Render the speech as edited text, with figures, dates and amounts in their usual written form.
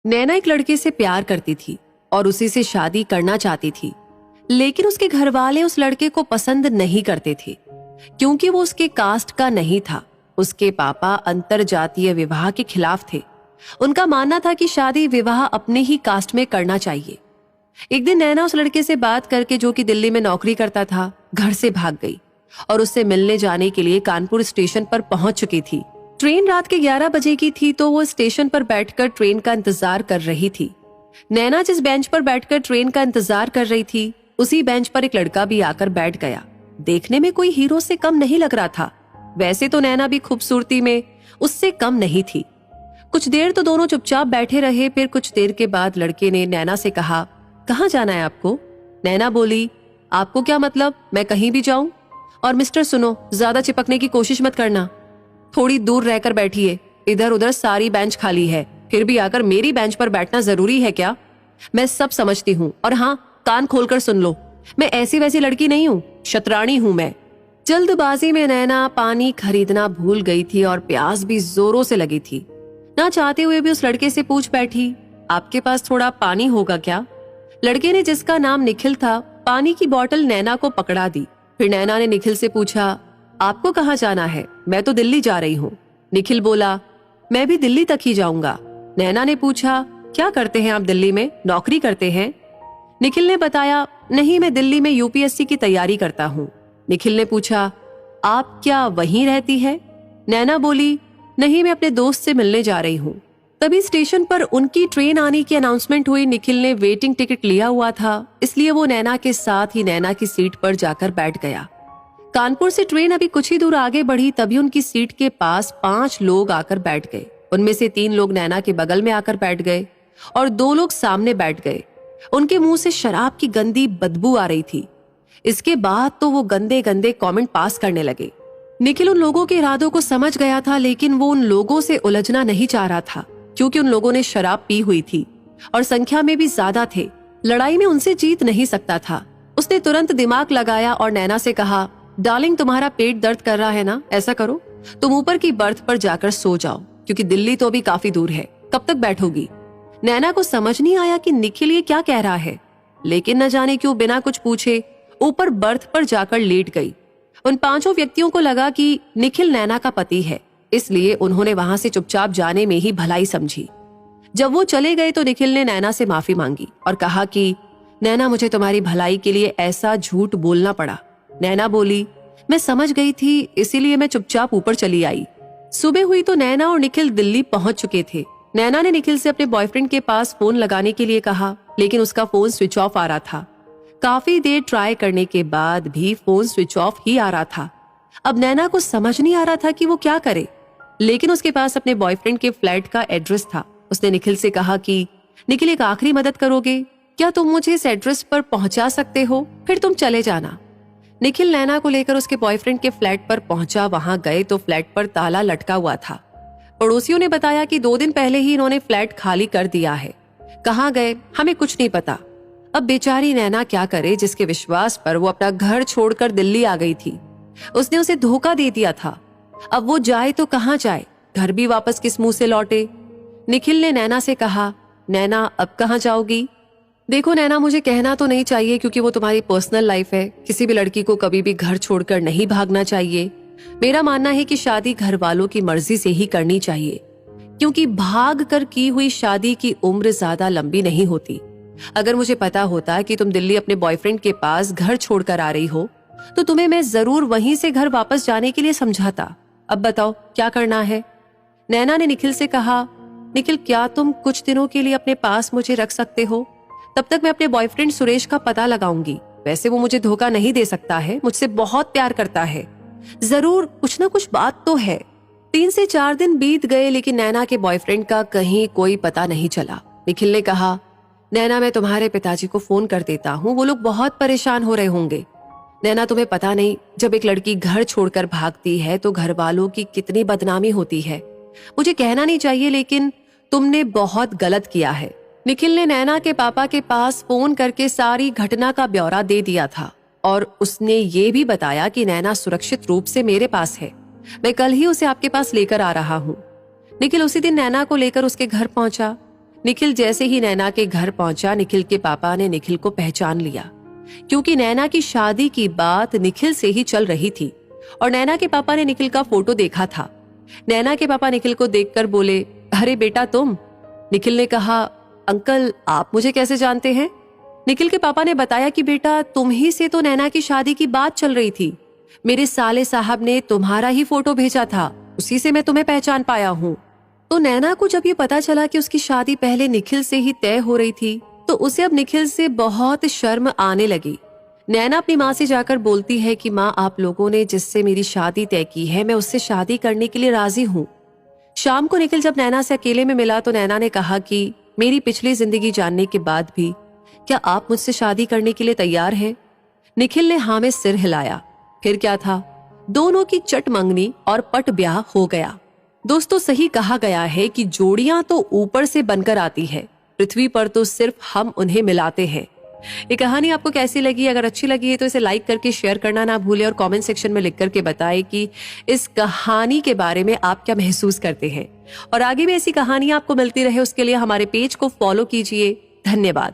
नैना एक लड़के से प्यार करती थी और उसी से शादी करना चाहती थी, लेकिन उसके घर वाले उस लड़के को पसंद नहीं करते थे क्योंकि वो उसके कास्ट का नहीं था। उसके पापा अंतरजातीय विवाह के खिलाफ थे। उनका मानना था कि शादी विवाह अपने ही कास्ट में करना चाहिए। एक दिन नैना उस लड़के से बात करके, जो कि दिल्ली में नौकरी करता था, घर से भाग गई और उससे मिलने जाने के लिए कानपुर स्टेशन पर पहुंच चुकी थी। ट्रेन रात के 11 बजे की थी, तो वो स्टेशन पर बैठकर ट्रेन का इंतजार कर रही थी। नैना जिस बेंच पर बैठकर ट्रेन का इंतजार कर रही थी, उसी बेंच पर एक लड़का भी आकर बैठ गया। देखने में कोई हीरो से कम नहीं लग रहा था। वैसे तो नैना भी खूबसूरती में उससे कम नहीं थी। कुछ देर तो दोनों चुपचाप बैठे रहे। फिर कुछ देर के बाद लड़के ने नैना से कहा, कहाँ जाना है आपको? नैना बोली, आपको क्या मतलब, मैं कहीं भी जाऊं? और मिस्टर सुनो, ज्यादा चिपकने की कोशिश मत करना, थोड़ी दूर रहकर बैठिए। इधर उधर सारी बेंच खाली है, फिर भी आकर मेरी बेंच पर बैठना जरूरी है क्या? मैं सब समझती हूँ, और हाँ, कान खोलकर सुन लो, मैं ऐसी वैसी लड़की नहीं हूँ, शतरानी हूँ मैं। जल्दबाजी में नैना पानी खरीदना भूल गई थी और प्यास भी जोरों से लगी थी। ना चाहते हुए भी उस लड़के से पूछ बैठी, आपके पास थोड़ा पानी होगा क्या? लड़के ने, जिसका नाम निखिल था, पानी की बोतल नैना को पकड़ा दी। फिर नैना ने निखिल से पूछा, आपको कहाँ जाना है? मैं तो दिल्ली जा रही हूँ। निखिल बोला, मैं भी दिल्ली तक ही जाऊंगा। नैना ने पूछा, क्या करते हैं आप दिल्ली में, नौकरी करते हैं? निखिल ने बताया, नहीं, मैं दिल्ली में यूपीएससी की तैयारी करता हूँ। निखिल ने पूछा, आप क्या वहीं रहती है? नैना बोली, नहीं, मैं अपने दोस्त से मिलने जा रही हूँ। तभी स्टेशन पर उनकी ट्रेन आने की अनाउंसमेंट हुई। निखिल ने वेटिंग टिकट लिया हुआ था, इसलिए वो नैना के साथ ही नैना की सीट पर जाकर बैठ गया। कानपुर से ट्रेन अभी कुछ ही दूर आगे बढ़ी, तभी उनकी सीट के पास 5 लोग आकर बैठ गए। उनमें से 3 लोग नैना के बगल में आकर बैठ गए और 2 लोग सामने बैठ गए। उनके मुंह से शराब की गंदी बदबू आ रही थी। इसके बाद तो वो गंदे गंदे कमेंट पास करने लगे। निखिल उन लोगों के इरादों को समझ गया था, लेकिन वो उन लोगों से उलझना नहीं चाह रहा था क्योंकि उन लोगों ने शराब पी हुई थी और संख्या में भी ज्यादा थे। लड़ाई में उनसे जीत नहीं सकता था। उसने तुरंत दिमाग लगाया और नैना से कहा, डार्लिंग, तुम्हारा पेट दर्द कर रहा है ना? ऐसा करो, तुम ऊपर की बर्थ पर जाकर सो जाओ, क्योंकि दिल्ली तो अभी काफी दूर है। कब तक बैठोगी? नैना को समझ नहीं आया कि निखिल ये क्या कह रहा है, लेकिन न जाने क्यों बिना कुछ पूछे ऊपर बर्थ पर जाकर लेट गई। उन 5 व्यक्तियों को लगा कि निखिल नैना का पति है, इसलिए उन्होंने वहां से चुपचाप जाने में ही भलाई समझी। जब वो चले गए तो निखिल ने नैना से माफी मांगी और कहा कि नैना, मुझे तुम्हारी भलाई के लिए ऐसा झूठ बोलना पड़ा। नैना बोली, मैं समझ गई थी, इसीलिए मैं चुपचाप ऊपर चली आई। सुबह हुई तो नैना और निखिल दिल्ली पहुंच चुके थे। नैना ने निखिल से अपने बॉयफ्रेंड के पास फोन लगाने के लिए कहा, लेकिन उसका फोन स्विच ऑफ आ रहा था। काफी देर ट्राई करने के बाद भी फोन स्विच ऑफ ही आ रहा था। अब नैना को समझ नहीं आ रहा था कि वो क्या करे, लेकिन उसके पास अपने बॉयफ्रेंड के फ्लैट का एड्रेस था। उसने निखिल से कहा कि निखिल, एक आखिरी मदद करोगे क्या? तुम मुझे इस एड्रेस पर पहुंचा सकते हो, फिर तुम चले जाना। निखिल नैना को लेकर उसके बॉयफ्रेंड के फ्लैट पर पहुंचा। वहां गए तो फ्लैट पर ताला लटका हुआ था। पड़ोसियों ने बताया कि 2 दिन पहले ही इन्होंने फ्लैट खाली कर दिया है। कहाँ गए हमें कुछ नहीं पता। अब बेचारी नैना क्या करे, जिसके विश्वास पर वो अपना घर छोड़कर दिल्ली आ गई थी। उसने उसे धोखा दे दिया था। अब वो जाए तो कहाँ जाए, घर भी वापस किस मुंह से लौटे? निखिल ने नैना से कहा, नैना, अब कहाँ जाओगी? देखो नैना, मुझे कहना तो नहीं चाहिए क्योंकि वो तुम्हारी पर्सनल लाइफ है। किसी भी लड़की को कभी भी घर छोड़कर नहीं भागना चाहिए। मेरा मानना है कि शादी घर वालों की मर्जी से ही करनी चाहिए, क्योंकि भाग कर की हुई शादी की उम्र ज्यादा लंबी नहीं होती। अगर मुझे पता होता कि तुम दिल्ली अपने बॉयफ्रेंड के पास घर छोड़कर आ रही हो, तो तुम्हें मैं जरूर वहीं से घर वापस जाने के लिए समझाता। अब बताओ क्या करना है? नैना ने निखिल से कहा, निखिल, क्या तुम कुछ दिनों के लिए अपने पास मुझे रख सकते हो? तब तक मैं अपने बॉयफ्रेंड सुरेश का पता लगाऊंगी। वैसे वो मुझे धोखा नहीं दे सकता है, मुझसे बहुत प्यार करता है। जरूर कुछ ना कुछ बात तो है। 3 से 4 दिन बीत गए, लेकिन नैना के बॉयफ्रेंड का कहीं कोई पता नहीं चला। निखिल ने कहा, नैना, मैं तुम्हारे पिताजी को फोन कर देता हूँ, वो लोग बहुत परेशान हो रहे होंगे। नैना, तुम्हें पता नहीं, जब एक लड़की घर छोड़कर भागती है तो घर वालों की कितनी बदनामी होती है। मुझे कहना नहीं चाहिए, लेकिन तुमने बहुत गलत किया है। निखिल ने नैना के पापा के पास फोन करके सारी घटना का ब्यौरा दे दिया था और उसने ये भी बताया कि नैना सुरक्षित रूप से मेरे पास है। मैं कल ही उसे आपके पास लेकर आ रहा हूँ। निखिल उसी दिन नैना को लेकर उसके घर पहुंचा। निखिल जैसे ही नैना के घर पहुंचा, निखिल के पापा ने निखिल को पहचान लिया, क्योंकि नैना की शादी की बात निखिल से ही चल रही थी और नैना के पापा ने निखिल का फोटो देखा था। नैना के पापा निखिल को देखकर बोले, अरे बेटा तुम। निखिल ने कहा, अंकल आप मुझे कैसे जानते हैं? निखिल के पापा ने बताया कि बेटा तुम ही से तो नैना की शादी की बात चल रही थी। मेरे साले साहब ने तुम्हारा ही फोटो भेजा था, उसी से मैं तुम्हें पहचान पाया हूँ। तो नैना को जब ये पता चला कि उसकी शादी पहले निखिल से ही तय हो रही थी, तो उसे अब निखिल से बहुत शर्म आने लगी। नैना अपनी माँ से जाकर बोलती है कि माँ, आप लोगों ने जिससे मेरी शादी तय की है, मैं उससे शादी करने के लिए राजी हूँ। शाम को निखिल जब नैना से अकेले में मिला तो नैना ने कहा कि मेरी पिछली जिंदगी जानने के बाद भी क्या आप मुझसे शादी करने के लिए तैयार हैं? निखिल ने हाँ में सिर हिलाया। फिर क्या था, दोनों की चट मंगनी और पट ब्याह हो गया। दोस्तों, सही कहा गया है कि जोड़ियां तो ऊपर से बनकर आती है, पृथ्वी पर तो सिर्फ हम उन्हें मिलाते हैं। ये कहानी आपको कैसी लगी? अगर अच्छी लगी है तो इसे लाइक करके शेयर करना ना भूलें और कमेंट सेक्शन में लिख करके बताएं कि इस कहानी के बारे में आप क्या महसूस करते हैं। और आगे भी ऐसी कहानियां आपको मिलती रहे उसके लिए हमारे पेज को फॉलो कीजिए। धन्यवाद।